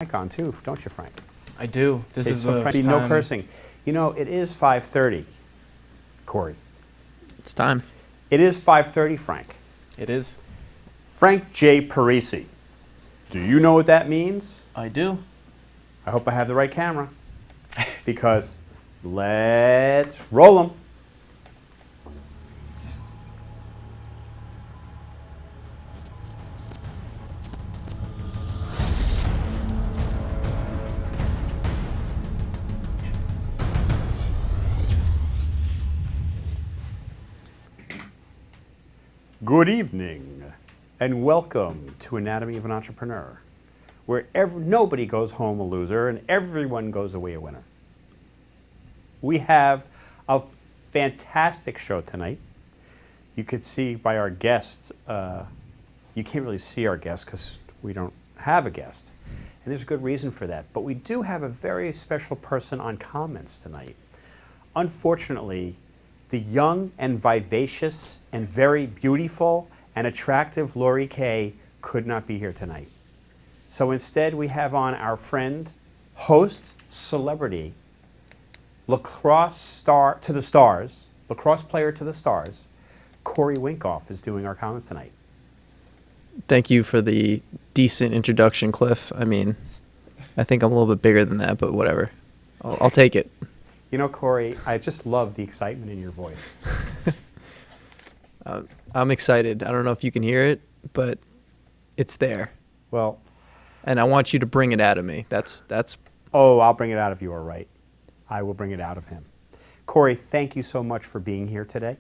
Mic on too, don't you, Frank? I do. This is the first no time. cursing. You know, it is 5:30, Corey. It's time. It is 5:30, Frank. It is. Frank J. Parisi. Do you know what that means? I do. I hope I have the right camera. Because let's roll them. Good evening, and welcome to Anatomy of an Entrepreneur, where nobody goes home a loser and everyone goes away a winner. We have a fantastic show tonight. You could see by our guest, you can't really see our guest because we don't have a guest, and there's a good reason for that. But we do have a very special person on comments tonight. Unfortunately, the young and vivacious and very beautiful and attractive Lori Kay could not be here tonight. So instead we have on our friend, host, celebrity, lacrosse star to the stars, lacrosse player to the stars, Corey Winkoff is doing our comments tonight. Thank you for the decent introduction, Cliff. I mean, I think I'm a little bit bigger than that, but whatever. I'll take it. You know, Corey, I just love the excitement in your voice. I'm excited. I don't know if you can hear it, but it's there. Well, and I want you to bring it out of me. That's. Oh, I'll bring it out of you, all right. I will bring it out of him. Corey, thank you so much for being here today.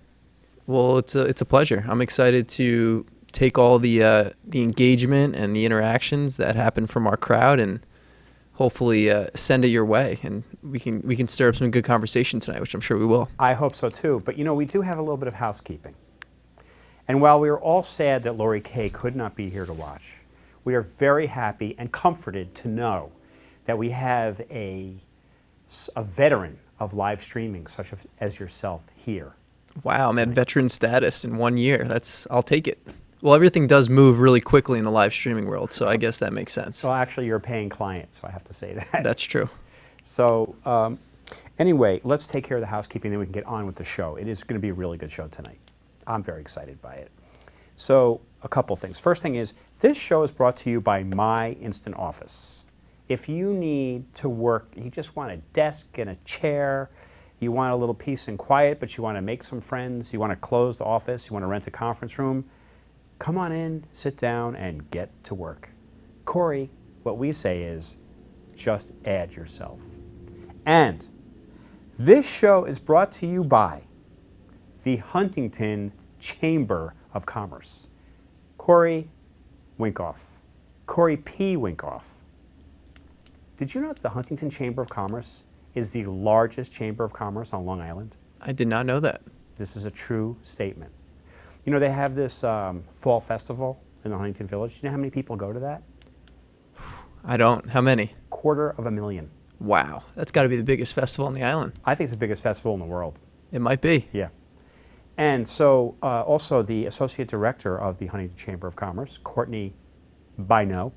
Well, it's a pleasure. I'm excited to take all the engagement and the interactions that happen from our crowd and hopefully send it your way, and we can stir up some good conversation tonight, which I'm sure we will. I hope so too. But you know, we do have a little bit of housekeeping. And while we are all sad that Lori Kay could not be here to watch, we are very happy and comforted to know that we have a veteran of live streaming such as yourself here. Wow, I'm at veteran status in 1 year. I'll take it. Well, everything does move really quickly in the live streaming world, so I guess that makes sense. Well, actually, you're a paying client, so I have to say that. That's true. So anyway, let's take care of the housekeeping, then we can get on with the show. It is going to be a really good show tonight. I'm very excited by it. So a couple things. First thing is, this show is brought to you by My Instant Office. If you need to work, you just want a desk and a chair, you want a little peace and quiet, but you want to make some friends, you want a closed office, you want to rent a conference room, come on in, sit down, and get to work. Corey, what we say is, just add yourself. And this show is brought to you by the Huntington Chamber of Commerce. Corey Winkoff. Corey P. Winkoff. Did you know that the Huntington Chamber of Commerce is the largest chamber of commerce on Long Island? I did not know that. This is a true statement. You know, they have this fall festival in the Huntington Village. Do you know how many people go to that? I don't. How many? 250,000. Wow. That's got to be the biggest festival on the island. I think it's the biggest festival in the world. It might be. Yeah. And so also the associate director of the Huntington Chamber of Commerce, Courtney Bino,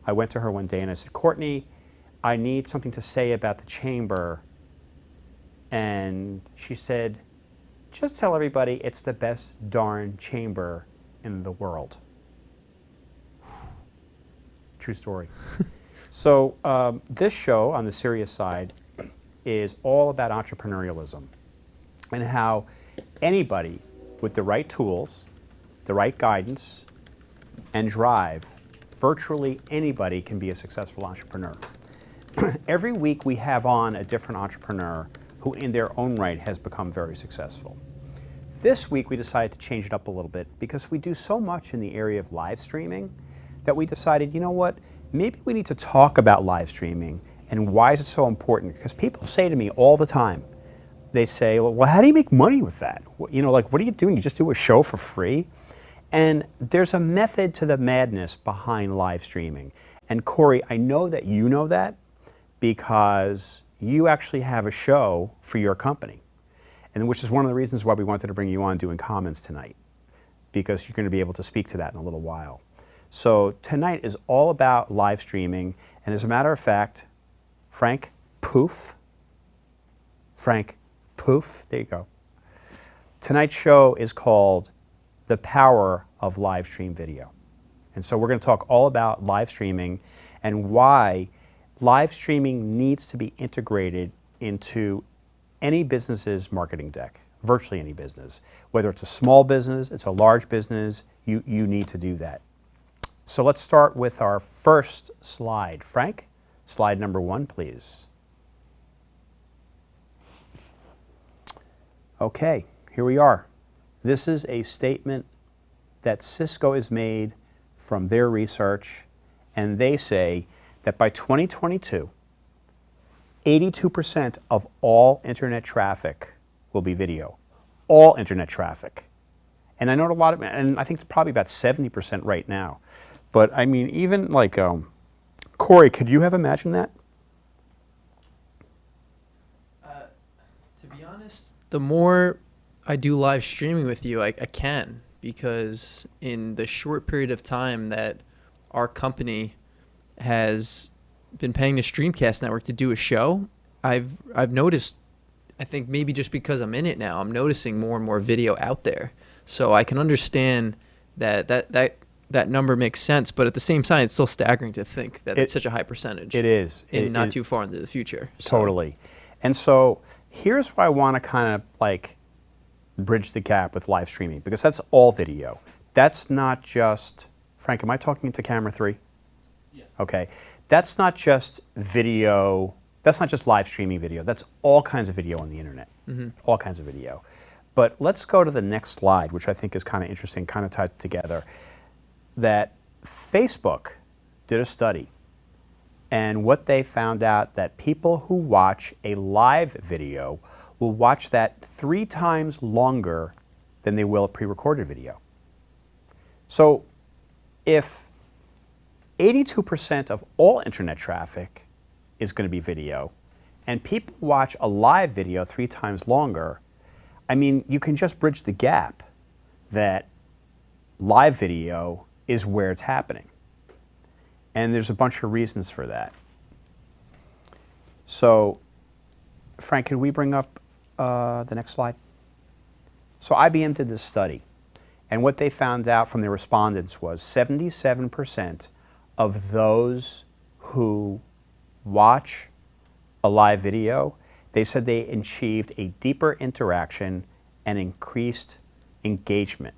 I went to her one day and I said, Courtney, I need something to say about the chamber. And she said, just tell everybody it's the best darn chamber in the world. True story. So this show on the serious side is all about entrepreneurialism and how anybody with the right tools, the right guidance, and drive, virtually anybody can be a successful entrepreneur. Every week we have on a different entrepreneur who in their own right has become very successful. This week we decided to change it up a little bit because we do so much in the area of live streaming that we decided, you know what, maybe we need to talk about live streaming and why is it so important? Because people say to me all the time, they say, well, how do you make money with that? You know, like, what are you doing? You just do a show for free? And there's a method to the madness behind live streaming. And Corey, I know that you know that because you actually have a show for your company. And which is one of the reasons why we wanted to bring you on doing comments tonight, because you're going to be able to speak to that in a little while. So tonight is all about live streaming. And as a matter of fact, Frank Poof, there you go. Tonight's show is called The Power of Live Stream Video. And so we're going to talk all about live streaming and why live streaming needs to be integrated into any business's marketing deck, virtually any business. Whether it's a small business, it's a large business, you need to do that. So let's start with our first slide. Frank, slide number 1, please. Okay, here we are. This is a statement that Cisco has made from their research, and they say that by 2022, 82% of all internet traffic will be video. All internet traffic. And I know and I think it's probably about 70% right now. But I mean, even like, Corey, could you have imagined that? To be honest, the more I do live streaming with you, I can, because in the short period of time that our company has been paying the Streamcast Network to do a show, I've noticed, I think maybe just because I'm in it now, I'm noticing more and more video out there. So I can understand that number makes sense, but at the same time, it's still staggering to think that it's such a high percentage. It is. Not too far into the future. Totally. And so here's why I want to kind of like bridge the gap with live streaming, because that's all video. That's not just, Frank, am I talking into camera 3? Yes. Okay. That's not just video. That's not just live streaming video. That's all kinds of video on the internet. Mm-hmm. All kinds of video. But let's go to the next slide, which I think is kind of interesting, kind of tied together. That Facebook did a study, and what they found out that people who watch a live video will watch that 3 times longer than they will a pre-recorded video. So if 82% of all internet traffic is going to be video, and people watch a live video 3 times longer, I mean, you can just bridge the gap that live video is where it's happening. And there's a bunch of reasons for that. So, Frank, can we bring up the next slide? So IBM did this study, and what they found out from their respondents was 77% of those who watch a live video, they said they achieved a deeper interaction and increased engagement,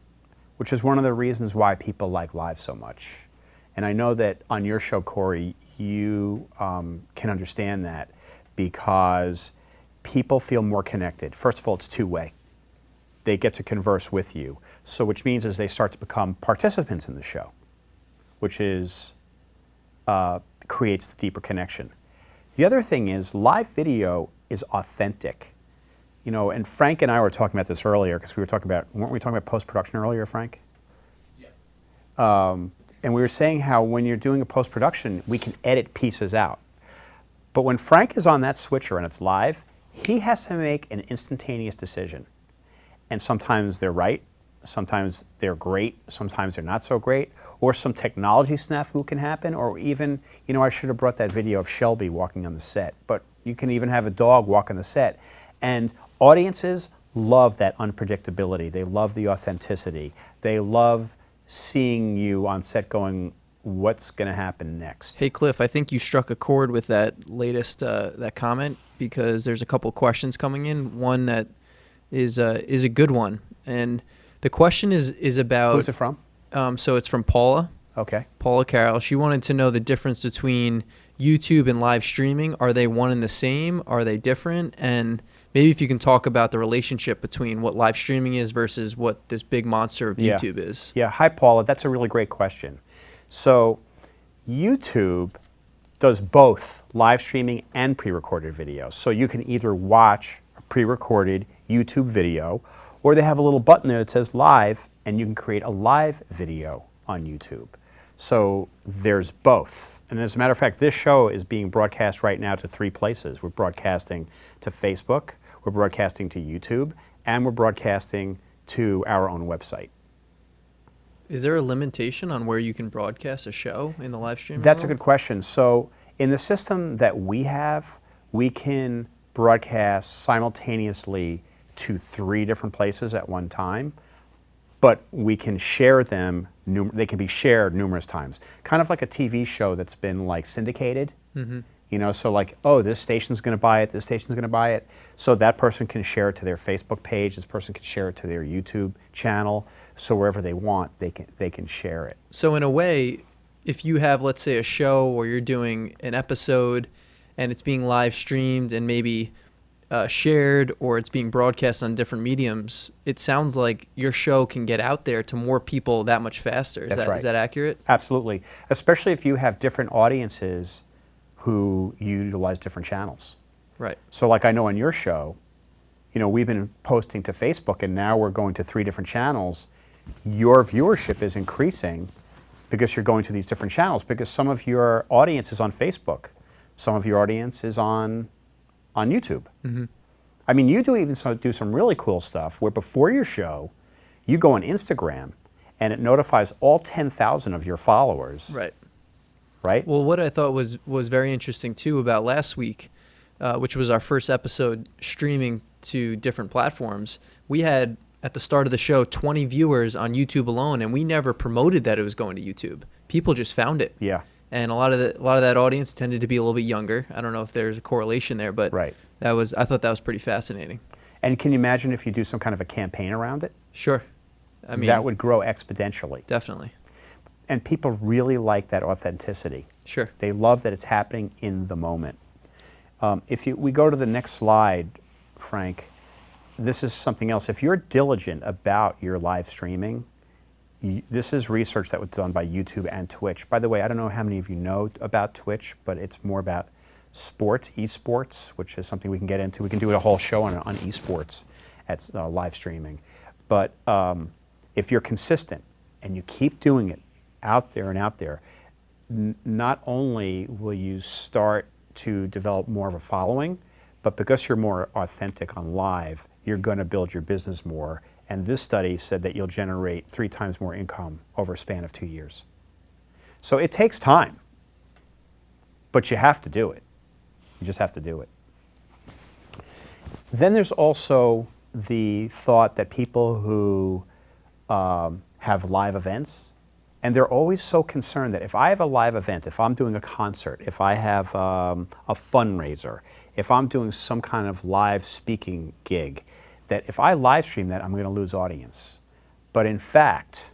which is one of the reasons why people like live so much. And I know that on your show, Corey, you can understand that because people feel more connected. First of all, it's two-way. They get to converse with you. So which means is they start to become participants in the show, which is creates the deeper connection. The other thing is live video is authentic. You know, and Frank and I were talking about this earlier because we were talking about, weren't we talking about post-production earlier, Frank? Yeah. And we were saying how when you're doing a post-production, we can edit pieces out. But when Frank is on that switcher and it's live, he has to make an instantaneous decision. And sometimes they're right, sometimes they're great, sometimes they're not so great, or some technology snafu can happen, or even, you know, I should have brought that video of Shelby walking on the set, but you can even have a dog walk on the set. And audiences love that unpredictability. They love the authenticity. They love seeing you on set going, what's going to happen next? Hey, Cliff, I think you struck a chord with that latest that comment, because there's a couple questions coming in. One that is a good one, and the question is about. Who's it from? So it's from Paula. Okay. Paula Carroll. She wanted to know the difference between YouTube and live streaming. Are they one and the same? Are they different? And maybe if you can talk about the relationship between what live streaming is versus what this big monster of YouTube is. Yeah. Hi, Paula. That's a really great question. So YouTube does both live streaming and pre-recorded video. So you can either watch a pre-recorded YouTube video, or they have a little button there that says live, and you can create a live video on YouTube. So there's both. And as a matter of fact, this show is being broadcast right now to 3 places. We're broadcasting to Facebook, we're broadcasting to YouTube, and we're broadcasting to our own website. Is there a limitation on where you can broadcast a show in the live streaming That's a world? good question. So in the system that we have, we can broadcast simultaneously to 3 different places at one time, but we can share them, they can be shared numerous times. Kind of like a TV show that's been like syndicated. You know, so like, oh, this station's going to buy it, this station's going to buy it. So that person can share it to their Facebook page, this person can share it to their YouTube channel. So wherever they want, they can share it. So in a way, if you have, let's say, a show where you're doing an episode and it's being live streamed and maybe shared, or it's being broadcast on different mediums, it sounds like your show can get out there to more people that much faster. That's right. Is that accurate? Absolutely. Especially if you have different audiences who utilize different channels. Right. So like I know on your show, you know, we've been posting to Facebook and now we're going to 3 different channels. Your viewership is increasing because you're going to these different channels, because some of your audience is on Facebook. Some of your audience is on YouTube. I mean, you do some really cool stuff where before your show, you go on Instagram and it notifies all 10,000 of your followers. Right. Right? Well, what I thought was very interesting too about last week, which was our first episode streaming to different platforms, we had at the start of the show 20 viewers on YouTube alone, and we never promoted that it was going to YouTube. People just found it. Yeah. And a lot of that audience tended to be a little bit younger. I don't know if there's a correlation there, but Right. I thought that was pretty fascinating. And can you imagine if you do some kind of a campaign around it? Sure. I mean, that would grow exponentially. definitely. And people really like that authenticity. Sure. They love that it's happening in the moment. We go to the next slide, Frank, this is something else. If you're diligent about your live streaming, this is research that was done by YouTube and Twitch. By the way, I don't know how many of you know about Twitch, but it's more about sports, esports, which is something we can get into. We can do a whole show on esports at live streaming. But if you're consistent and you keep doing it out there and out there, not only will you start to develop more of a following, but because you're more authentic on live, you're going to build your business more. And this study said that you'll generate 3 times more income over a span of 2 years. So it takes time, but you have to do it. You just have to do it. Then there's also the thought that people who have live events, and they're always so concerned that if I have a live event, if I'm doing a concert, if I have a fundraiser, if I'm doing some kind of live speaking gig, that if I live stream that, I'm going to lose audience. But in fact,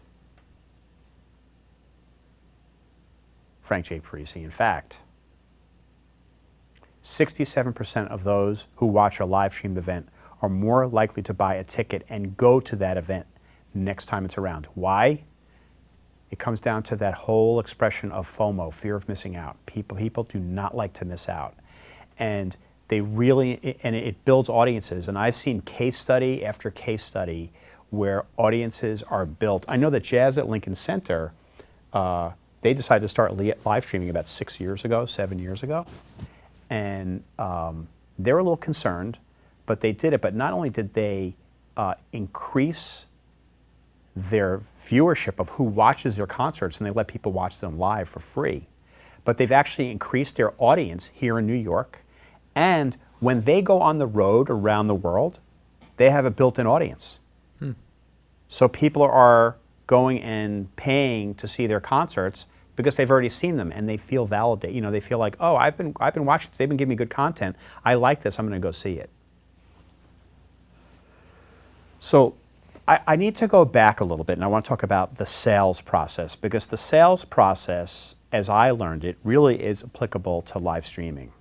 Frank J. Parisi, in fact, 67% of those who watch a live streamed event are more likely to buy a ticket and go to that event next time it's around. Why? It comes down to that whole expression of FOMO, fear of missing out. People do not like to miss out. And it builds audiences. And I've seen case study after case study where audiences are built. I know that Jazz at Lincoln Center, they decided to start live streaming about 7 years ago. And they were a little concerned, but they did it. But not only did they increase their viewership of who watches their concerts, and they let people watch them live for free, but they've actually increased their audience here in New York. And when they go on the road around the world, they have a built-in audience. So people are going and paying to see their concerts because they've already seen them and they feel validated. You know, they feel like, oh, I've been watching this. They've been giving me good content. I like this. I'm going to go see it. So I need to go back a little bit, and I want to talk about the sales process, because the sales process, as I learned it, really is applicable to live streaming.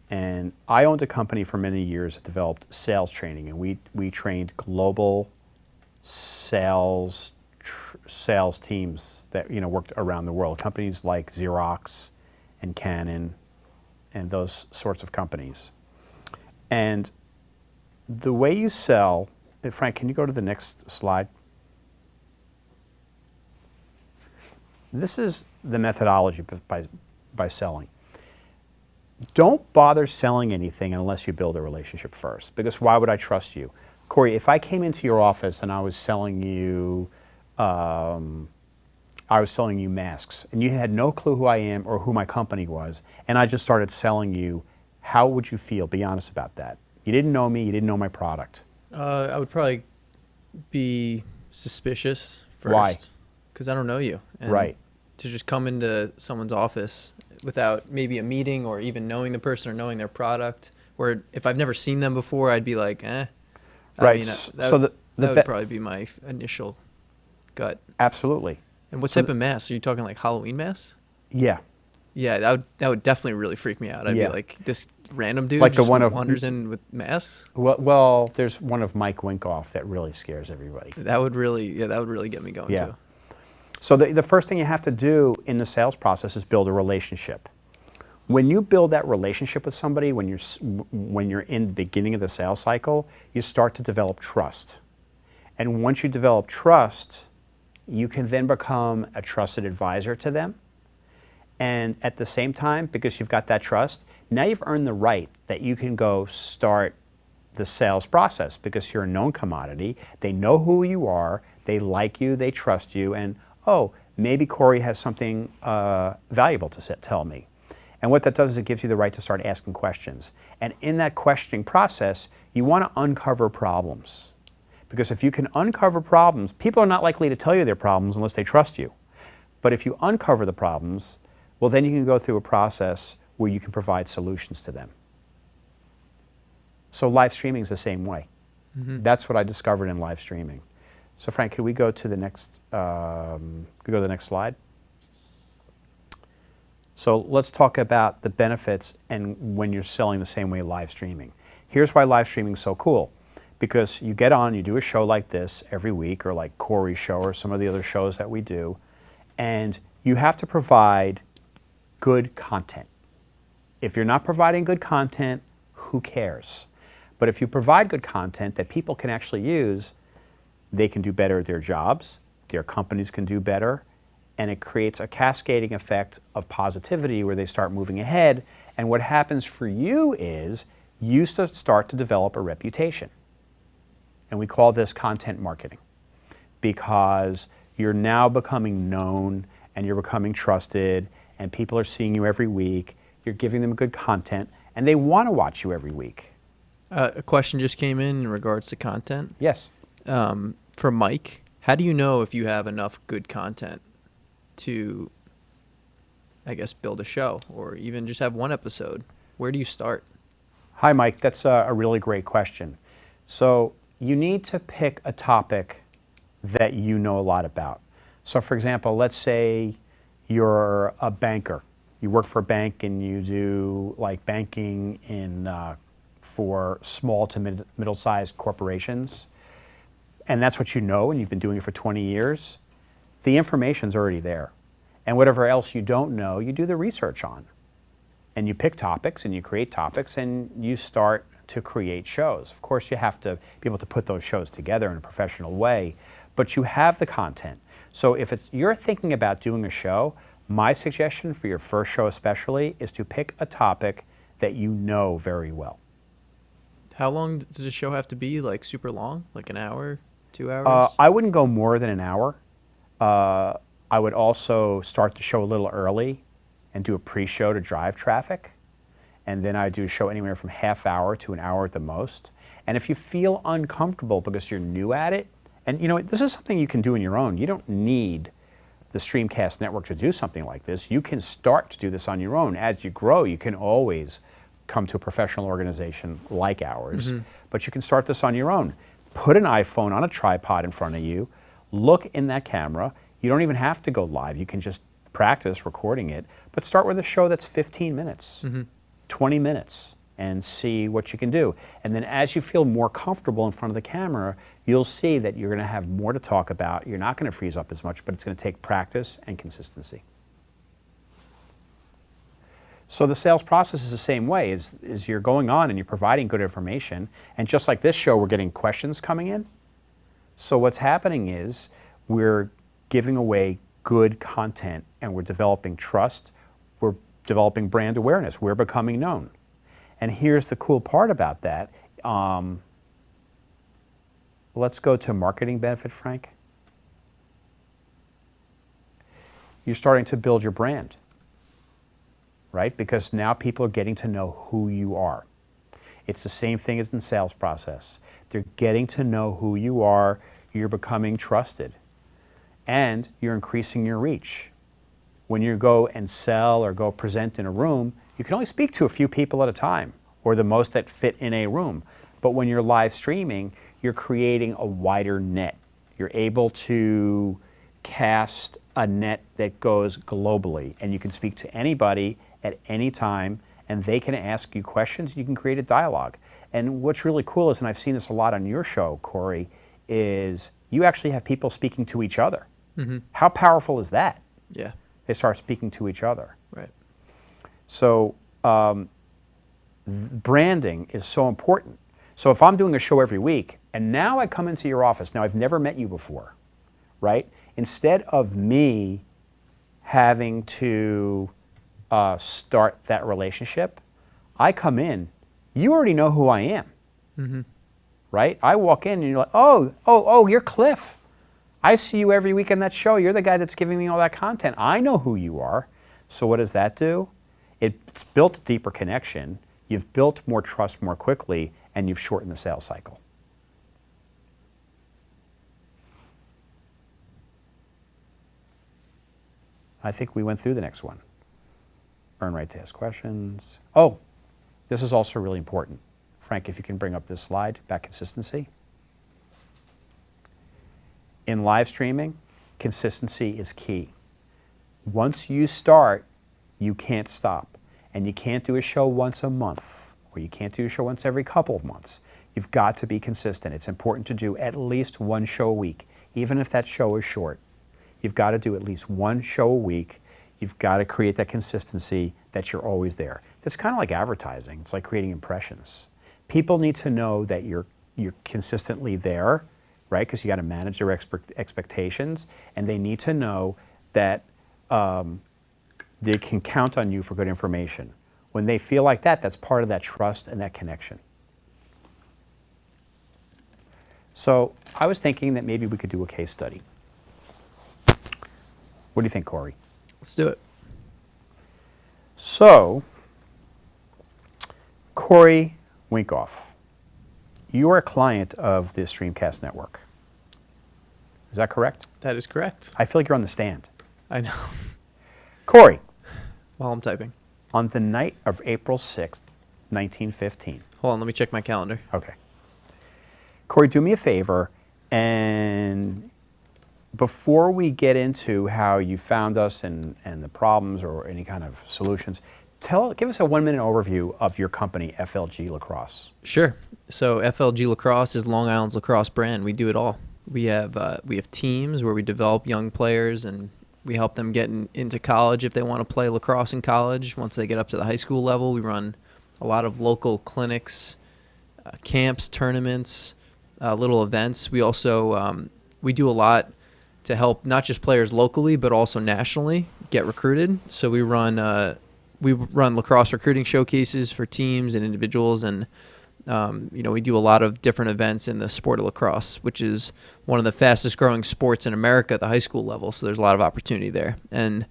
And I owned a company for many years that developed sales training, and we trained global sales teams that worked around the world. Companies like Xerox and Canon and those sorts of companies. And the way you sell, Frank, can you go to the next slide? This is the methodology by selling. Don't bother selling anything unless you build a relationship first, because why would I trust you? Corey, if I came into your office and I was selling you I was selling you masks, and you had no clue who I am or who my company was, and I just started selling you, how would you feel? Be honest about that. You didn't know me, you didn't know my product. I would probably be suspicious first. Why? Because I don't know you. And Right. to just come into someone's office without maybe a meeting or even knowing the person or knowing their product, where if I've never seen them before, I'd be like, eh. Right. That would probably be my initial gut. Absolutely. And what type of masks? Are you talking like Halloween masks? Yeah. Yeah, that would definitely really freak me out. I'd Yeah. be like, this random dude Like the just one of- wanders in with masks? Well, there's one of Mike Winkoff that really scares everybody. That would really get me going Yeah. too. So the first thing you have to do in the sales process is build a relationship. When you build that relationship with somebody, when you're in the beginning of the sales cycle, you start to develop trust. And once you develop trust, you can then become a trusted advisor to them. And at the same time, because you've got that trust, now you've earned the right that you can go start the sales process because you're a known commodity. They know who you are, they like you, they trust you, and oh, maybe Corey has something valuable to tell me. And what that does is it gives you the right to start asking questions. And in that questioning process, you want to uncover problems. Because if you can uncover problems, people are not likely to tell you their problems unless they trust you. But if you uncover the problems, well, then you can go through a process where you can provide solutions to them. So live streaming is the same way. Mm-hmm. That's what I discovered in live streaming. So Frank, could we go to the next? Slide? So let's talk about the benefits and when you're selling the same way live streaming. Here's why live streaming is so cool. Because you get on, you do a show like this every week, or like Corey's show or some of the other shows that we do, and you have to provide good content. If you're not providing good content, who cares? But if you provide good content that people can actually use, they can do better at their jobs, their companies can do better, and it creates a cascading effect of positivity where they start moving ahead. And what happens for you is you start to develop a reputation. And we call this content marketing because you're now becoming known and you're becoming trusted and people are seeing you every week. You're giving them good content and they want to watch you every week. A question just came in regards to content. Yes. From Mike, how do you know if you have enough good content to, I guess, build a show or even just have one episode? Where do you start? Hi, Mike. That's a really great question. So you need to pick a topic that you know a lot about. So for example, let's say you're a banker. You work for a bank and you do like banking for small to middle-sized corporations. And that's what you know and you've been doing it for 20 years. The information's already there. And whatever else you don't know, you do the research on. And you pick topics and you create topics and you start to create shows. Of course, you have to be able to put those shows together in a professional way, but you have the content. So if you're thinking about doing a show, my suggestion for your first show especially is to pick a topic that you know very well. How long does a show have to be? Like super long? Like an hour, 2 hours? I wouldn't go more than an hour. I would also start the show a little early and do a pre-show to drive traffic. And then I do a show anywhere from half hour to an hour at the most. And if you feel uncomfortable because you're new at it, and you know, this is something you can do on your own. You don't need the Streamcast network to do something like this. You can start to do this on your own. As you grow, you can always come to a professional organization like ours, but you can start this on your own. Put an iPhone on a tripod in front of you, look in that camera. You don't even have to go live. You can just practice recording it, but start with a show that's 15 minutes. 20 minutes and see what you can do. And then as you feel more comfortable in front of the camera, you'll see that you're going to have more to talk about. You're not going to freeze up as much, but it's going to take practice and consistency. So the sales process is the same way, is you're going on and you're providing good information. And just like this show, we're getting questions coming in. So what's happening is we're giving away good content and we're developing trust. We're developing brand awareness. We're becoming known. And here's the cool part about that. Let's go to marketing benefit, Frank. you're starting to build your brand, right? Because now people are getting to know who you are. It's the same thing as in the sales process. They're getting to know who you are, you're becoming trusted, and you're increasing your reach. When you go and sell or go present in a room, you can only speak to a few people at a time, or the most that fit in a room. But when you're live streaming, you're creating a wider net. You're able to cast a net that goes globally, and you can speak to anybody at any time, and they can ask you questions. You can create a dialogue. And what's really cool is, and I've seen this a lot on your show, Corey, is you actually have people speaking to each other. Mm-hmm. How powerful is that? Yeah. They start speaking to each other. Right. So branding is so important. So if I'm doing a show every week, and now I come into your office, now I've never met you before, right? Instead of me having to start that relationship, I come in, you already know who I am, Mm-hmm. right? I walk in and you're like, oh, you're Cliff. I see you every week on that show. You're the guy that's giving me all that content. I know who you are. So what does that do? It's built a deeper connection. You've built more trust more quickly, and you've shortened the sales cycle. I think we went through the next one. Earn right to ask questions. Oh, this is also really important. Frank, if you can bring up this slide, about consistency. In live streaming, consistency is key. Once you start, you can't stop. And you can't do a show once a month, or you can't do a show once every couple of months. You've got to be consistent. It's important to do at least one show a week, even if that show is short. You've got to do at least one show a week. You've got to create that consistency that you're always there. It's kind of like advertising. It's like creating impressions. People need to know that you're consistently there, right? Because you got to manage their expectations, and they need to know that they can count on you for good information. When they feel like that, that's part of that trust and that connection. So I was thinking that maybe we could do a case study. What do you think, Corey? Let's do it. So, Corey Winkoff, you are a client of the Streamcast Network. Is that correct? That is correct. I feel like you're on the stand. I know. Corey, While I'm typing. on the night of April 6th, 1915. Hold on, let me check my calendar. Okay. Corey, do me a favor, and before we get into how you found us and the problems or any kind of solutions, give us a 1-minute overview of your company, FLG Lacrosse. Sure. So FLG Lacrosse is Long Island's lacrosse brand. We do it all. We have teams where we develop young players, and we help them get into college if they want to play lacrosse in college. Once they get up to the high school level, we run a lot of local clinics, camps, tournaments, little events. We also we do a lot to help not just players locally but also nationally get recruited. So we run lacrosse recruiting showcases for teams and individuals, and we do a lot of different events in the sport of lacrosse, which is one of the fastest growing sports in America at the high school level. So there's a lot of opportunity there. And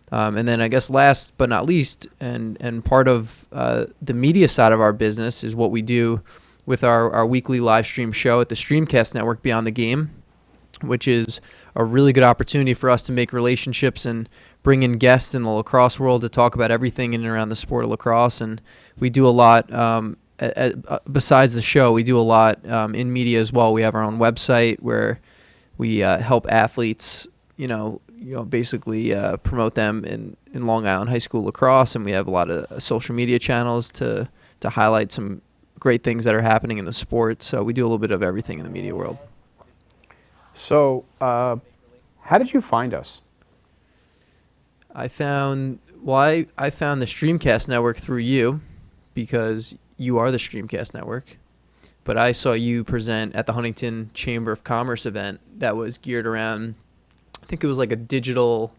then I guess last but not least, and part of the media side of our business is what we do with our weekly live stream show at the Streamcast Network, Beyond the Game, which is a really good opportunity for us to make relationships and bring in guests in the lacrosse world to talk about everything in and around the sport of lacrosse. And we do a lot, besides the show, we do a lot in media as well. We have our own website where we help athletes, basically promote them in Long Island high school lacrosse. And we have a lot of social media channels to highlight some great things that are happening in the sport. So we do a little bit of everything in the media world. So, how did you find us? I found the Streamcast Network through you, because you are the Streamcast Network. But I saw you present at the Huntington Chamber of Commerce event that was geared around, I think it was like a digital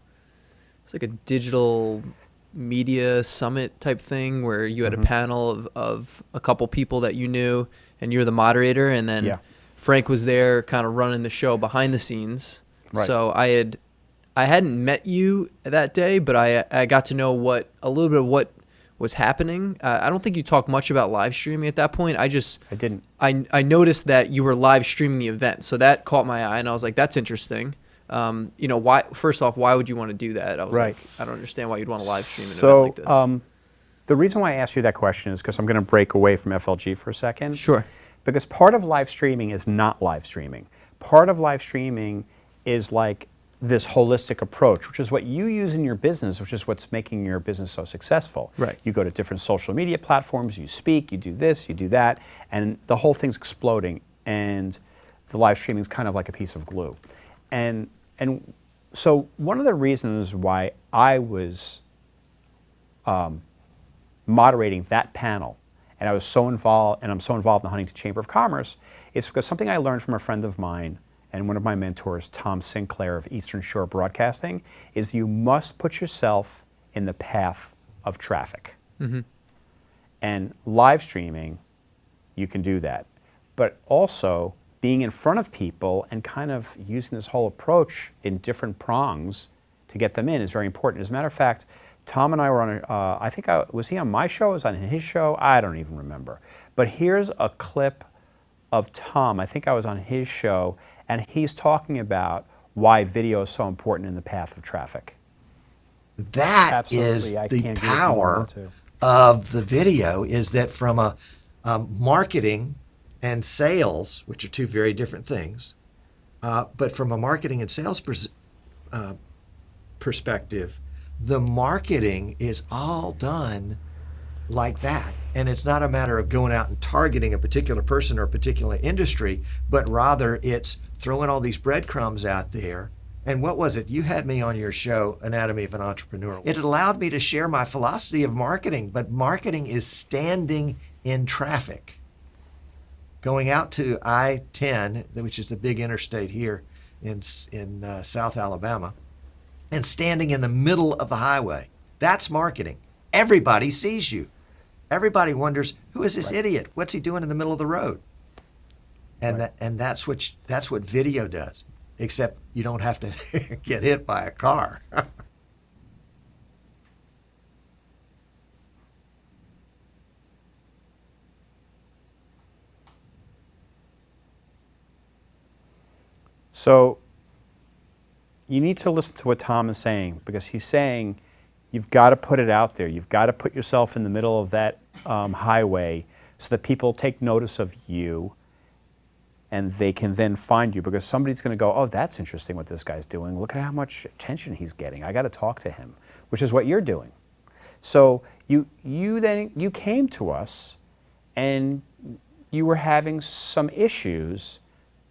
media summit type thing where you had a panel of a couple people that you knew, and you're the moderator, and then Frank was there kind of running the show behind the scenes. Right. So I I hadn't met you that day, but I got to know a little bit of what was happening. I don't think you talked much about live streaming at that point. I didn't. I noticed that you were live streaming the event, so that caught my eye, and I was like, that's interesting. Why? First off, why would you want to do that? I was like, I don't understand why you'd want to live stream an event like this. The reason why I asked you that question is because I'm going to break away from FLG for a second. Sure. Because part of live streaming is not live streaming. Part of live streaming is like this holistic approach, which is what you use in your business, which is what's making your business so successful. Right. You go to different social media platforms, you speak, you do this, you do that, and the whole thing's exploding, and the live streaming is kind of like a piece of glue. And so one of the reasons why I was moderating that panel, and I was so involved, and I'm so involved in the Huntington Chamber of Commerce, is because something I learned from a friend of mine and one of my mentors, Tom Sinclair of Eastern Shore Broadcasting, is you must put yourself in the path of traffic. Mm-hmm. And live streaming, you can do that. But also, being in front of people and kind of using this whole approach in different prongs to get them in is very important. As a matter of fact, Tom and I were on was he on my show? Was on his show? I don't even remember. But here's a clip of Tom. I think I was on his show, and he's talking about why video is so important in the path of traffic. That Absolutely, is the can't power of the video, is that from a marketing and sales, which are two very different things, but from a marketing and sales perspective, the marketing is all done like that. And it's not a matter of going out and targeting a particular person or a particular industry, but rather it's throwing all these breadcrumbs out there. And what was it? You had me on your show, Anatomy of an Entrepreneur. It allowed me to share my philosophy of marketing, but marketing is standing in traffic. Going out to I-10, which is a big interstate here in South Alabama, and standing in the middle of the highway. That's marketing. Everybody sees you. Everybody wonders, who is this idiot? What's he doing in the middle of the road? And that's what video does, except you don't have to get hit by a car. So you need to listen to what Tom is saying, because he's saying you've got to put it out there. You've got to put yourself in the middle of that highway so that people take notice of you and they can then find you, because somebody's going to go, oh, that's interesting what this guy's doing. Look at how much attention he's getting. I got to talk to him, which is what you're doing. So you came to us and you were having some issues,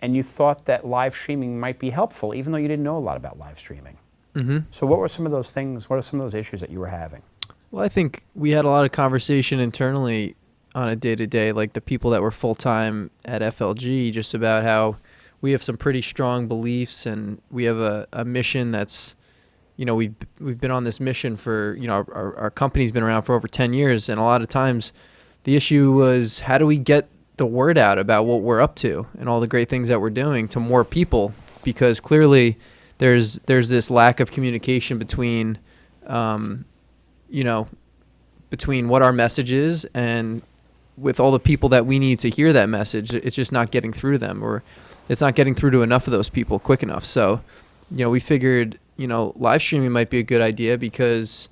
and you thought that live streaming might be helpful, even though you didn't know a lot about live streaming. Mm-hmm. So what were some of those things, what are some of those issues that you were having? Well, I think we had a lot of conversation internally on a day-to-day, like the people that were full-time at FLG, just about how we have some pretty strong beliefs, and we have a mission that's, we've been on this mission for, our company's been around for over 10 years, and a lot of times the issue was, how do we get the word out about what we're up to and all the great things that we're doing to more people? Because clearly there's this lack of communication between between what our message is and with all the people that we need to hear that message. It's just not getting through to them, or it's not getting through to enough of those people quick enough. So we figured live streaming might be a good idea, because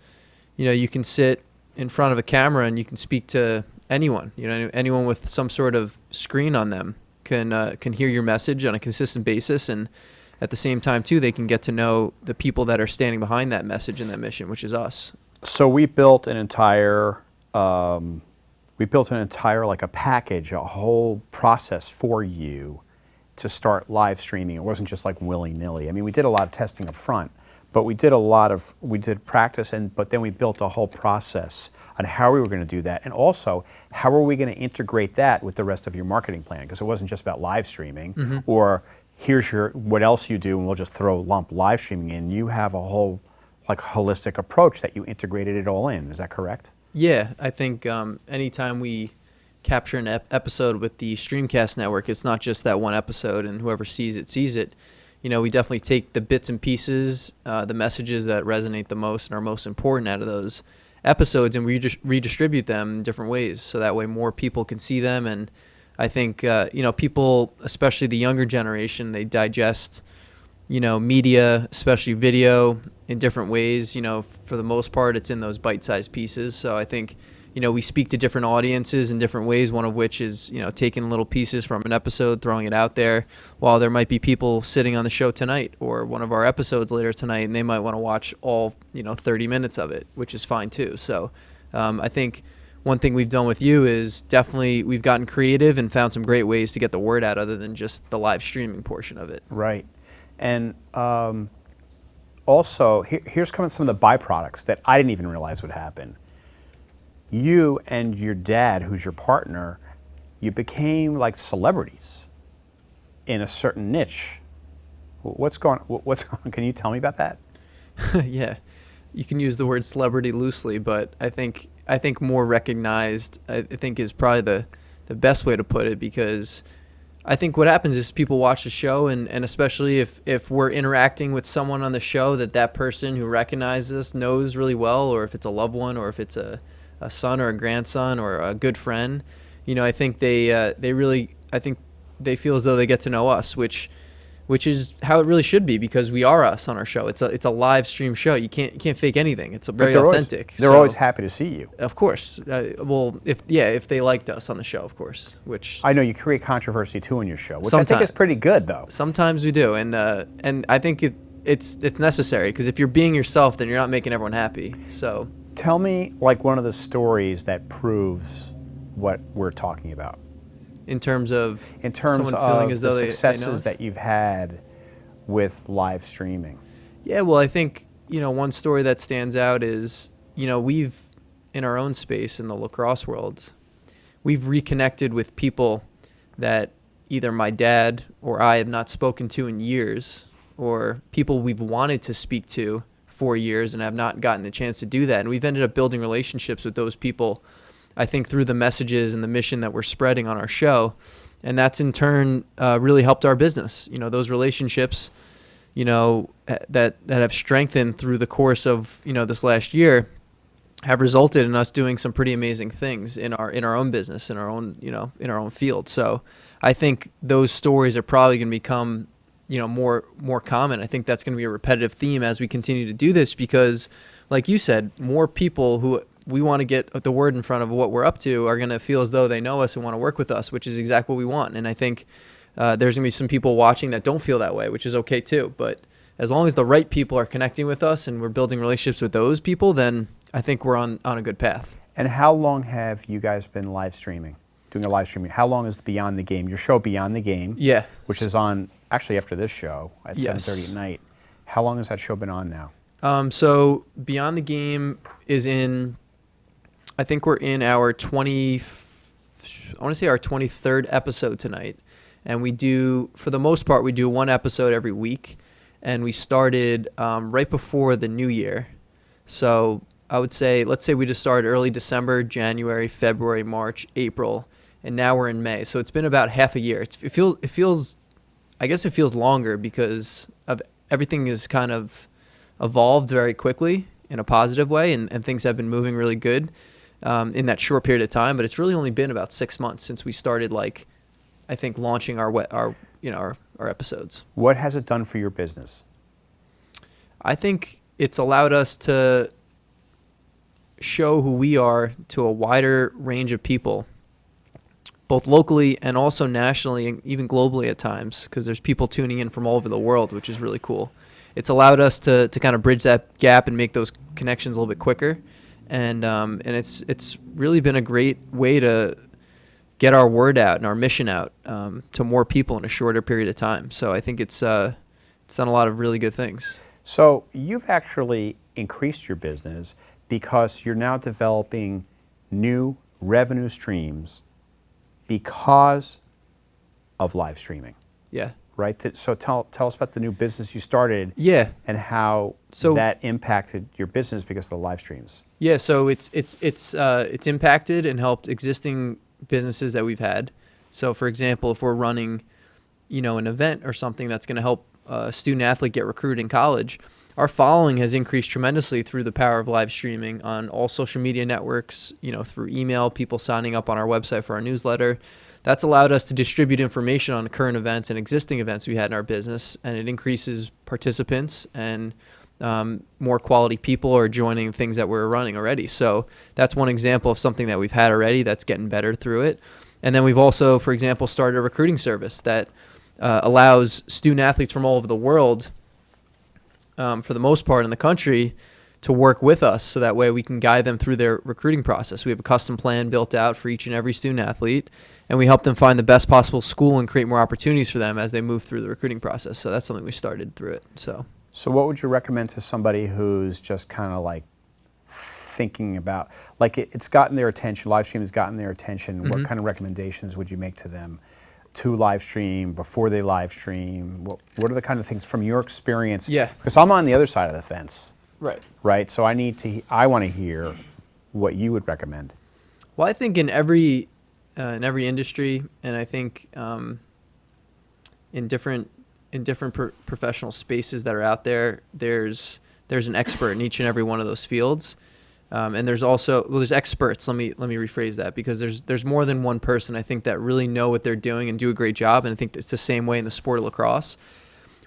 you can sit in front of a camera and you can speak to anyone. Anyone with some sort of screen on them can hear your message on a consistent basis, and at the same time too, they can get to know the people that are standing behind that message and that mission, which is us. So we built an entire like a package, a whole process for you to start live streaming. It wasn't just like willy-nilly. I mean, we did a lot of testing up front, but we did practice, but then we built a whole process on how we were going to do that, and also how are we going to integrate that with the rest of your marketing plan, because it wasn't just about live streaming, or here's what else you do, and we'll just lump live streaming in. You have a whole holistic approach that you integrated it all in. Is that correct? Yeah, I think anytime we capture an episode with the Streamcast network, it's not just that one episode and whoever sees it sees it. we definitely take the bits and pieces, the messages that resonate the most and are most important out of those episodes, and we just redistribute them in different ways. So that way more people can see them. And I think, people, especially the younger generation, they digest, media, especially video, in different ways. For the most part, it's in those bite-sized pieces. So I think, we speak to different audiences in different ways, one of which is, taking little pieces from an episode, throwing it out there, while there might be people sitting on the show tonight or one of our episodes later tonight, and they might want to watch all, 30 minutes of it, which is fine too. So I think one thing we've done with you is definitely we've gotten creative and found some great ways to get the word out other than just the live streaming portion of it. Right. And also, here's coming some of the byproducts that I didn't even realize would happen. You and your dad, who's your partner, you became like celebrities in a certain niche. What's going on? Can you tell me about that? Yeah, you can use the word celebrity loosely, but I think more recognized, I think, is probably the best way to put it, because I think what happens is people watch the show, and especially if we're interacting with someone on the show that person who recognizes us knows really well, or if it's a loved one, or if it's a son or a grandson or a good friend, I think they feel as though they get to know us, which is how it really should be, because we are us on our show. It's a live stream show. You can't fake anything. It's very authentic. They're always happy to see you. Of course. If they liked us on the show, of course. Which I know you create controversy too on your show, which sometimes, I think is pretty good, though. Sometimes we do, and I think it's necessary, because if you're being yourself, then you're not making everyone happy. So tell me like one of the stories that proves what we're talking about. In terms of feeling as though the successes that you've had with live streaming. Yeah, well, I think, one story that stands out is, we've, in our own space in the lacrosse world, we've reconnected with people that either my dad or I have not spoken to in years, or people we've wanted to speak to for years and have not gotten the chance to do that. And we've ended up building relationships with those people, I think, through the messages and the mission that we're spreading on our show. And that's in turn really helped our business. Those relationships, that have strengthened through the course of, this last year have resulted in us doing some pretty amazing things in our own business, in our own field. So I think those stories are probably going to become, more common. I think that's going to be a repetitive theme as we continue to do this, because like you said, more people who we want to get the word in front of what we're up to are going to feel as though they know us and want to work with us, which is exactly what we want. And I think there's going to be some people watching that don't feel that way, which is okay too. But as long as the right people are connecting with us and we're building relationships with those people, then I think we're on a good path. And how long have you guys been doing a live streaming? How long is Beyond the Game, your show Beyond the Game? Yeah. Which is on, actually after this show at 7:30 at night. How long has that show been on now? So Beyond the Game is I think we're in our 23rd episode tonight. And we do, for the most part, we do one episode every week. And we started right before the new year. So I would say, let's say we just started early December, January, February, March, April, and now we're in May. So it's been about half a year. It feels, I guess it feels longer because of everything is kind of evolved very quickly in a positive way, and things have been moving really good in that short period of time. But it's really only been about 6 months since we started, I think, launching our episodes. What has it done for your business? I think it's allowed us to show who we are to a wider range of people, both locally and also nationally and even globally at times, because there's people tuning in from all over the world, which is really cool. It's allowed us to kind of bridge that gap and make those connections a little bit quicker. And it's really been a great way to get our word out and our mission out to more people in a shorter period of time. So I think it's done a lot of really good things. So you've actually increased your business because you're now developing new revenue streams because of live streaming. Yeah. Right? So tell us about the new business you started. Yeah. And how that impacted your business because of the live streams. Yeah, so it's impacted and helped existing businesses that we've had. So for example, if we're running, an event or something that's going to help student athlete get recruited in college, our following has increased tremendously through the power of live streaming on all social media networks, through email, people signing up on our website for our newsletter. That's allowed us to distribute information on current events and existing events we had in our business, and it increases participants, and more quality people are joining things that we're running already. So that's one example of something that we've had already that's getting better through it. And then we've also, for example, started a recruiting service that allows student athletes from all over the world, for the most part in the country, to work with us, so that way we can guide them through their recruiting process. We have a custom plan built out for each and every student athlete, and we help them find the best possible school and create more opportunities for them as they move through the recruiting process. So that's something we started through it. So what would you recommend to somebody who's just kind of like thinking about, like it's gotten their attention, live stream has gotten their attention, what kind of recommendations would you make to them to live stream, before they live stream? What are the kind of things from your experience? Yeah. Because I'm on the other side of the fence. Right. Right. So I want to hear what you would recommend. Well, I think in every industry, and I think in different professional spaces that are out there, there's an expert in each and every one of those fields. And there's also, there's experts. Let me rephrase that, because there's more than one person, I think, that really know what they're doing and do a great job. And I think it's the same way in the sport of lacrosse.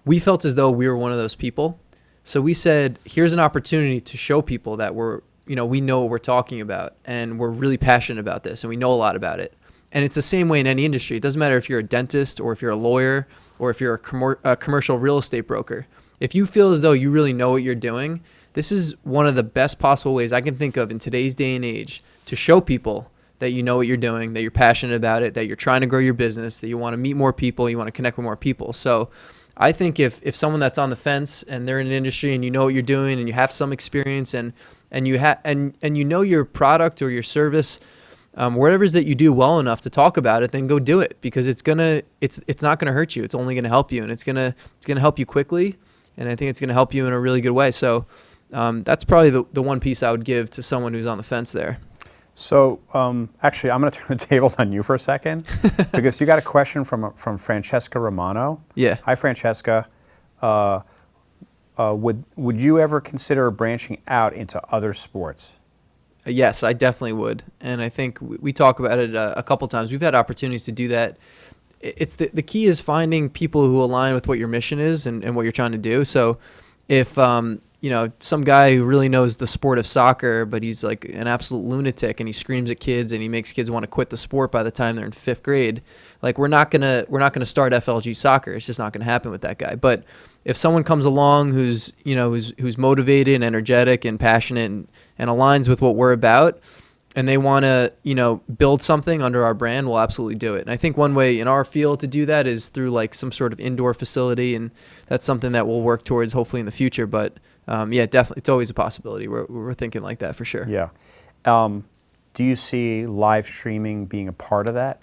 We felt as though we were one of those people. So we said, here's an opportunity to show people that we know what we're talking about, and we're really passionate about this, and we know a lot about it. And it's the same way in any industry. It doesn't matter if you're a dentist, or if you're a lawyer, or if you're a commercial real estate broker. If you feel as though you really know what you're doing, this is one of the best possible ways I can think of in today's day and age to show people that you know what you're doing, that you're passionate about it, that you're trying to grow your business, that you want to meet more people, you want to connect with more people. So I think if someone that's on the fence and they're in an industry and you know what you're doing and you have some experience and you know your product or your service, whatever it is that you do well enough to talk about it, then go do it, because it's not gonna hurt you. It's only gonna help you, and it's gonna help you quickly, and I think it's gonna help you in a really good way. So that's probably the one piece I would give to someone who's on the fence there. So actually, I'm going to turn the tables on you for a second, because you got a question from Francesca Romano. Yeah. Hi, Francesca. Would you ever consider branching out into other sports? Yes, I definitely would, and I think we talk about it a couple times. We've had opportunities to do that. It's the key is finding people who align with what your mission is and what you're trying to do. So if some guy who really knows the sport of soccer, but he's like an absolute lunatic and he screams at kids and he makes kids want to quit the sport by the time they're in 5th grade, like we're not gonna start FLG soccer. It's just not gonna happen with that guy. But if someone comes along who's motivated and energetic and passionate and aligns with what we're about, and they want to, build something under our brand, we'll absolutely do it. And I think one way in our field to do that is through like some sort of indoor facility, and that's something that we'll work towards hopefully in the future. But yeah, definitely, it's always a possibility. We're thinking like that for sure. Yeah. Do you see live streaming being a part of that?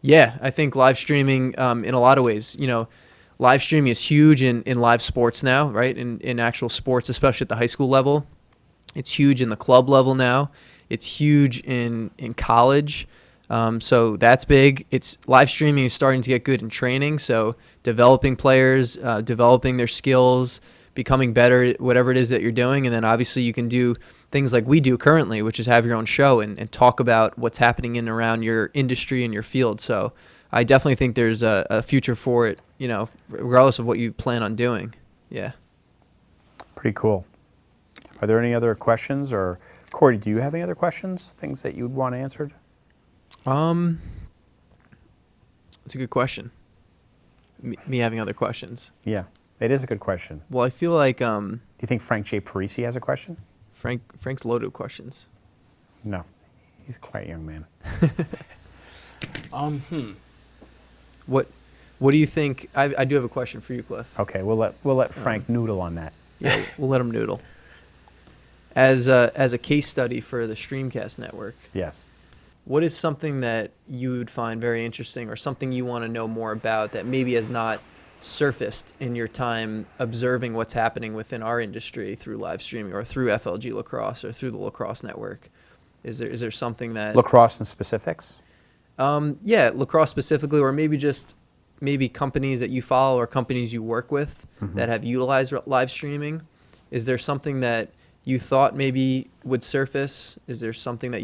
Yeah, I think live streaming in a lot of ways, live streaming is huge in live sports now, right? In actual sports, especially at the high school level. It's huge in the club level now. It's huge in college. So that's big. Live streaming is starting to get good in training. So developing players, developing their skills, becoming better at whatever it is that you're doing. And then obviously you can do things like we do currently, which is have your own show and talk about what's happening in and around your industry and your field. So I definitely think there's a future for it, regardless of what you plan on doing. Yeah. Pretty cool. Are there any other questions? Or Corey, do you have any other questions, things that you'd want answered? That's a good question. Me having other questions. Yeah, it is a good question. Well, I feel like Do you think Frank J. Parisi has a question? Frank's loaded with questions. No, he's quite a young man. What do you think? I do have a question for you, Cliff. Okay, we'll let Frank noodle on that. Yeah, we'll let him noodle. As a case study for the Streamcast network, Yes. what is something that you would find very interesting, or something you want to know more about that maybe has not surfaced in your time observing what's happening within our industry through live streaming or through FLG Lacrosse or through the Lacrosse Network? Is there something that Lacrosse and specifics? yeah, lacrosse specifically, or maybe just maybe companies that you follow or companies you work with that have utilized live streaming? Is there something that you thought maybe would surface? Is there something that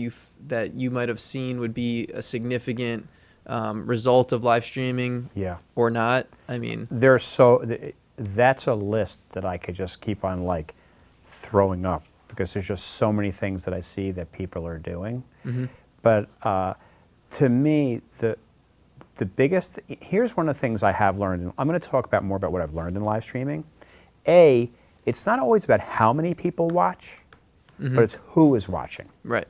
you might have seen would be a significant result of live streaming? Yeah. Or not? I mean, that's a list that I could just keep on like throwing up because there's just so many things that I see that people are doing. But to me, the biggest, here's one of the things I have learned, and I'm going to talk about more about what I've learned in live streaming. It's not always about how many people watch, but it's who is watching. Right?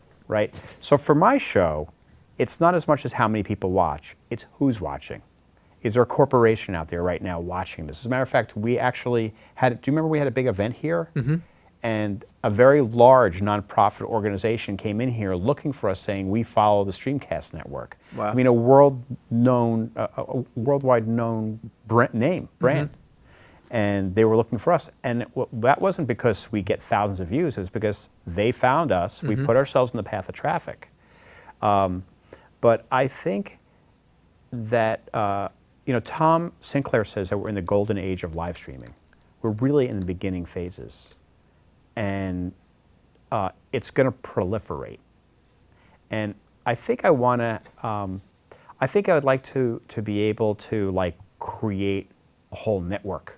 So for my show, it's not as much as how many people watch, it's who's watching. Is there a corporation out there right now watching this? As a matter of fact, we actually had, do you remember we had a big event here? And a very large nonprofit organization came in here looking for us saying, we follow the Streamcast network. Wow. I mean, a worldwide known brand. And they were looking for us. And that wasn't because we get thousands of views, it's because they found us, we put ourselves in the path of traffic. But I think that, Tom Sinclair says that we're in the golden age of live streaming. We're really in the beginning phases. And it's going to proliferate. And I think I want to, I think I would like to be able to like create a whole network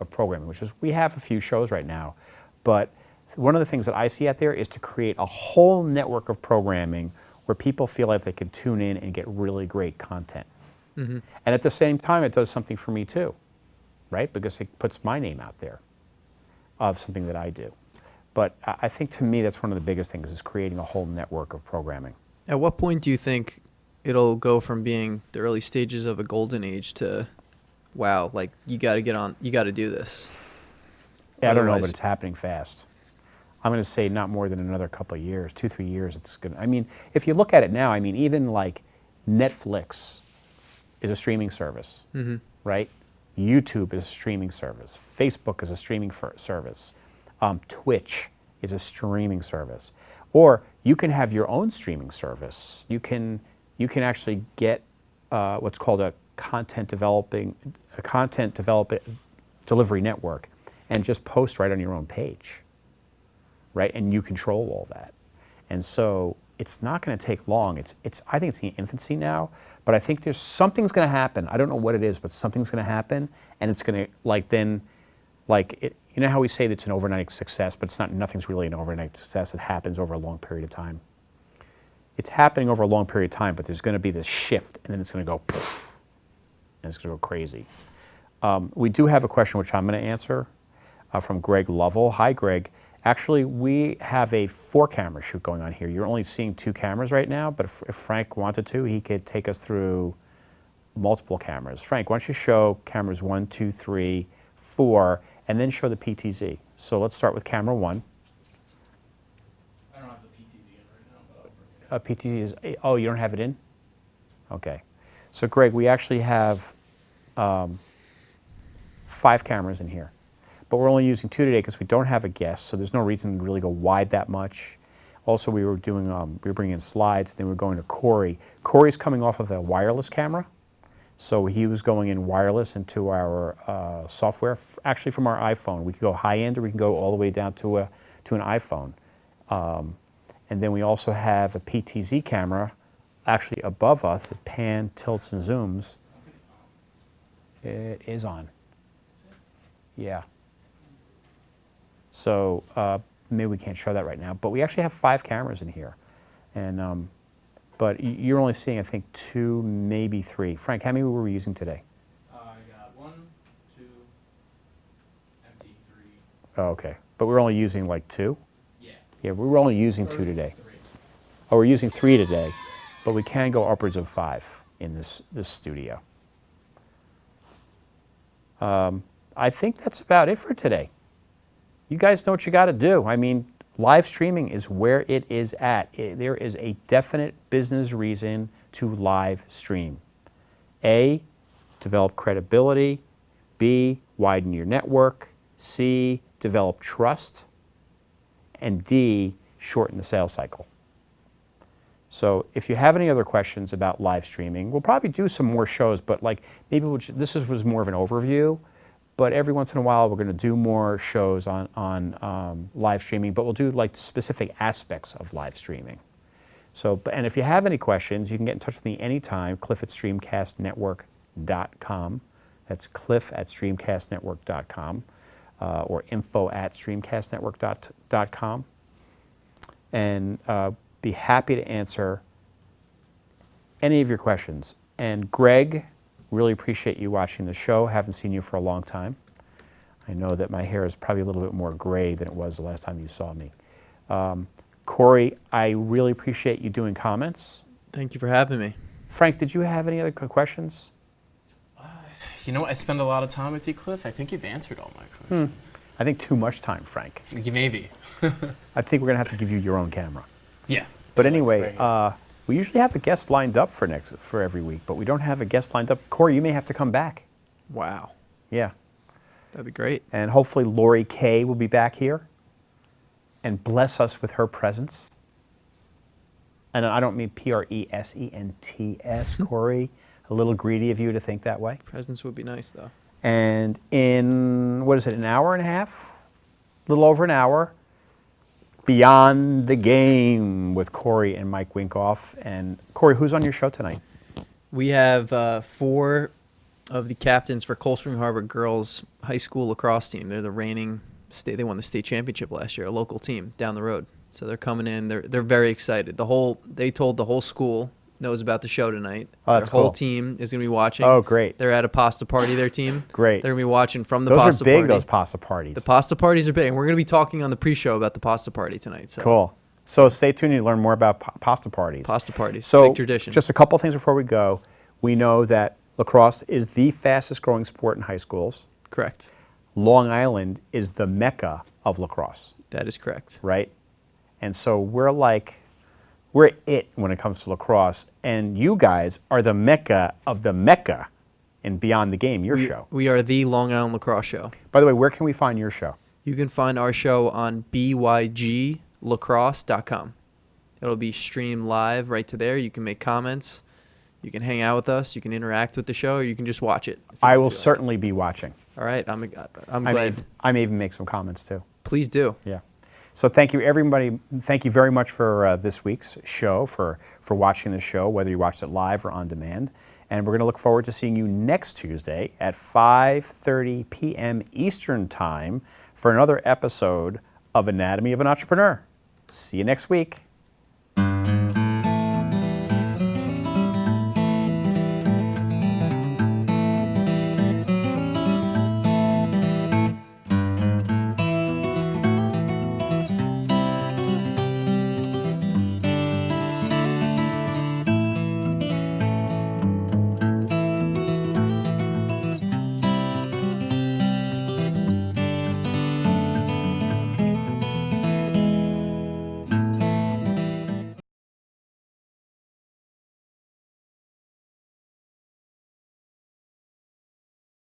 of programming, which is, we have a few shows right now, but one of the things that I see out there is to create a whole network of programming where people feel like they can tune in and get really great content. And at the same time, it does something for me too, right? Because it puts my name out there of something that I do. But I think to me, that's one of the biggest things, is creating a whole network of programming. at what point do you think it'll go from being the early stages of a golden age to, wow, like you got to get on, you got to do this? Yeah, I don't know, but it's happening fast. I'm going to say not more than another couple of years, 2-3 years. It's going. I mean, if you look at it now, I mean, even like Netflix is a streaming service, right? YouTube is a streaming service. Facebook is a streaming service. Twitch is a streaming service. Or you can have your own streaming service. You can actually get what's called a content delivery network, and just post right on your own page, right? And you control all that. And so it's not going to take long. I think it's in infancy now, but I think there's something's going to happen. I don't know what it is, but something's going to happen, and it's going to you know how we say that it's an overnight success, but it's not. Nothing's really an overnight success. It happens over a long period of time. It's happening over a long period of time, but there's going to be this shift, and then it's going to go poof, and it's going to go crazy. We do have a question which I'm going to answer from Greg Lovell. Hi, Greg. Actually, we have a 4-camera shoot going on here. You're only seeing 2 cameras right now, but if Frank wanted to, he could take us through multiple cameras. Frank, why don't you show cameras 1, 2, 3, 4, and then show the PTZ. So let's start with camera 1. I don't have the PTZ in right now, but I'll bring it. PTZ is, oh, you don't have it in? Okay. So Greg, we actually have 5 cameras in here. But we're only using 2 today because we don't have a guest, so there's no reason to really go wide that much. Also, we were doing, we were bringing in slides, and then we were going to Corey. Corey's coming off of a wireless camera, so he was going in wireless into our software, actually from our iPhone. We could go high-end, or we can go all the way down to an iPhone. And then we also have a PTZ camera, actually above us, that pan, tilts, and zooms. It is on. Yeah. So maybe we can't show that right now, but we actually have 5 cameras in here, and but you're only seeing, I think, 2, maybe 3. Frank, how many were we using today? I got 1, 2, empty, 3. Oh, okay, but we're only using like 2. Yeah. Yeah, we were only using 2 today. 3. Oh, we're using 3 today, but we can go upwards of 5 in this studio. I think that's about it for today. You guys know what you got to do. I mean, live streaming is where it is at. There is a definite business reason to live stream. A, develop credibility. B, widen your network. C, develop trust. And D, shorten the sales cycle. So if you have any other questions about live streaming, we'll probably do some more shows, but like maybe was more of an overview. But every once in a while, we're going to do more shows on live streaming, but we'll do like specific aspects of live streaming. So, and if you have any questions, you can get in touch with me anytime, cliff@streamcastnetwork.com. That's cliff@streamcastnetwork.com or info@streamcastnetwork.com. And be happy to answer any of your questions. And Greg, really appreciate you watching the show. Haven't seen you for a long time. I know that my hair is probably a little bit more gray than it was the last time you saw me. Corey, I really appreciate you doing comments. Thank you for having me. Frank, did you have any other questions? You know, I spend a lot of time with you, Cliff. I think you've answered all my questions. I think too much time, Frank. Maybe. I think we're going to have to give you your own camera. Yeah. But anyway, we usually have a guest lined up for every week, but we don't have a guest lined up. Corey, you may have to come back. Wow. Yeah. That'd be great. And hopefully Lori Kay will be back here and bless us with her presence. And I don't mean Presents, Corey. A little greedy of you to think that way. Presents would be nice, though. And in, what is it, an hour and a half? A little over an hour. Beyond the Game with Corey and Mike Winkoff. And Corey, who's on your show tonight? We have 4 of the captains for Cold Spring Harbor girls high school lacrosse team. They're the reigning state. They won the state championship last year, a local team down the road. So they're coming in. They're very excited. They told the whole school knows about the show tonight. Oh, that's Their whole cool. team is going to be watching. Oh, great. They're at a pasta party, their team. Great. They're going to be watching from the Those pasta are big, party. those pasta parties. The pasta parties are big. And we're going to be talking on the pre-show about the pasta party tonight. So. Cool. So stay tuned to learn more about pasta parties. Pasta parties, So big tradition. just a couple things before we go. We know that lacrosse is the fastest growing sport in high schools. Correct. Long Island is the mecca of lacrosse, That is correct. right? And so we're it when it comes to lacrosse. And you guys are the mecca of the mecca in Beyond the Game, your show. We are the Long Island Lacrosse Show. By the way, where can we find your show? You can find our show on byglacrosse.com. It'll be streamed live right to there. You can make comments. You can hang out with us. You can interact with the show, or you can just watch it. I will certainly be watching. All right. I'm I glad. may even make some comments too. Please do. Yeah. So thank you, everybody. Thank you very much for this week's show, for watching the show, whether you watched it live or on demand. And we're going to look forward to seeing you next Tuesday at 5:30 p.m. Eastern Time for another episode of Anatomy of an Entrepreneur. See you next week.